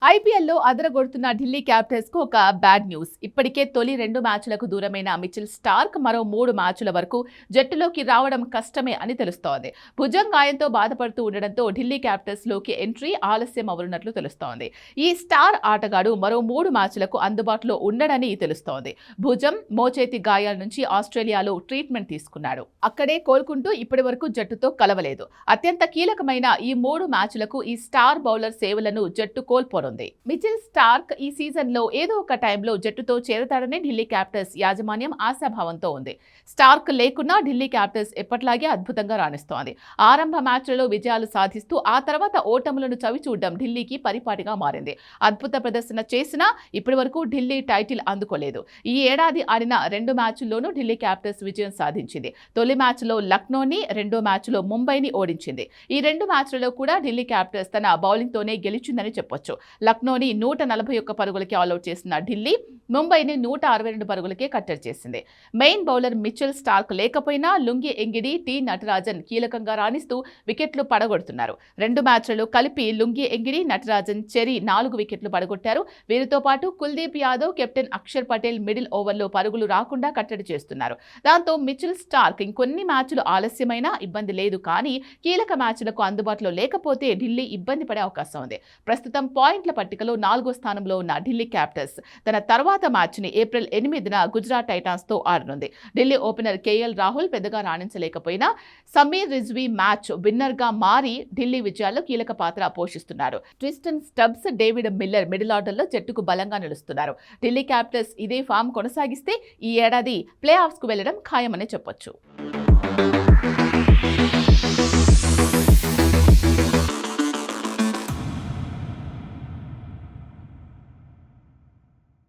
ఐపీఎల్లో అదరగొడుతున్న ఢిల్లీ క్యాపిటల్స్ కు ఒక బ్యాడ్ న్యూస్. ఇప్పటికే తొలి 2 మ్యాచ్లకు దూరమైన మిచెల్ స్టార్క్ మరో 3 మ్యాచ్ల వరకు జట్టులోకి రావడం కష్టమే అని తెలుస్తోంది. భుజం గాయంతో బాధపడుతూ ఉండడంతో ఢిల్లీ క్యాపిటల్స్ లోకి ఎంట్రీ ఆలస్యం అవనున్నట్లు తెలుస్తోంది. ఈ స్టార్ ఆటగాడు మరో 3 మ్యాచ్లకు అందుబాటులో ఉండడని తెలుస్తోంది. భుజం, మోచేతి గాయాల నుంచి ఆస్ట్రేలియాలో ట్రీట్మెంట్ తీసుకున్నాడు. అక్కడే కోలుకుంటూ ఇప్పటి వరకు జట్టుతో కలవలేదు. అత్యంత కీలకమైన ఈ 3 మ్యాచ్లకు ఈ స్టార్ బౌలర్ సేవలను జట్టు కోల్పోనుంది. మిచెల్ స్టార్క్ ఈ సీజన్ లో ఏదో ఒక టైంలో జట్టుతో చేరతాడని ఢిల్లీ క్యాపిటల్స్ యాజమాన్యం ఆశాభావంతో ఉంది. స్టార్క్ లేకున్నా ఢిల్లీ క్యాపిటల్స్ ఎప్పట్లాగే అద్భుతంగా రాణిస్తోంది. ఆరంభ మ్యాచ్లలో విజయాలు సాధిస్తూ ఆ తర్వాత ఓటములను చవిచూడడం ఢిల్లీకి పరిపాటిగా మారింది. అద్భుత ప్రదర్శన చేసినా ఇప్పటి వరకు ఢిల్లీ టైటిల్ అందుకోలేదు. ఈ ఏడాది ఆడిన 2 మ్యాచ్ల్లోనూ ఢిల్లీ క్యాపిటల్స్ విజయం సాధించింది. తొలి మ్యాచ్లో లక్నోని, రెండో మ్యాచ్లో ముంబైని ఓడించింది. ఈ 2 మ్యాచ్లలో కూడా ఢిల్లీ క్యాపిటల్స్ తన బౌలింగ్తోనే గెలిచిందని చెప్పొచ్చు. లక్నోని 141 పరుగులకి ఆల్అౌట్ చేసిన ఢిల్లీ ముంబైని 162 పరుగులకే కట్టడి చేసింది. మెయిన్ బౌలర్ మిచెల్ స్టార్క్ లేకపోయినా లుంగి ఎంగిడి, టి నటరాజన్ కీలకంగా రాణిస్తూ వికెట్లు పడగొడుతున్నారు. 2 మ్యాచ్లలో కలిపి లుంగి ఎంగిడి, నటరాజన్, చెరి 4 వికెట్లు పడగొట్టారు. వీరితో పాటు కుల్దీప్ యాదవ్, కెప్టెన్ అక్షర్ పటేల్ మిడిల్ ఓవర్లో పరుగులు రాకుండా కట్టడి చేస్తున్నారు. దాంతో మిచెల్ స్టార్క్ ఇంకొన్ని మ్యాచ్లు ఆలస్యమైనా ఇబ్బంది లేదు. కానీ కీలక మ్యాచ్లకు అందుబాటులో లేకపోతే ఢిల్లీ ఇబ్బంది పడే అవకాశం ఉంది. ప్రస్తుతం పాయింట్ల పట్టికలో 4వ స్థానంలో ఉన్న ఢిల్లీ క్యాపిటల్స్ తన తర్వాత మ్యాచ్ని ఏప్రిల్ 8న గుజరాత్ టైటాన్స్తో ఆడనుంది. ఢిల్లీ ఓపెనర్ కేఎల్ రాహుల్ పెద్దగా రాణించలేకపోయినా సమీర్ రిజ్వీ మ్యాచ్ విన్నర్గా మారి ఢిల్లీ విజయాల్లో కీలక పాత్ర పోషిస్తున్నారు. Tristan Stubbs, David Miller middle ఆర్డర్లో జట్టుకు బలంగా నిలుస్తున్నారు. ఢిల్లీ క్యాపిటల్స్ ఇదే ఫామ్ కొనసాగిస్తే ఈ ఏడాది ప్లే ఆఫ్స్కు వెళ్లడం ఖాయమని చెప్పొచ్చు.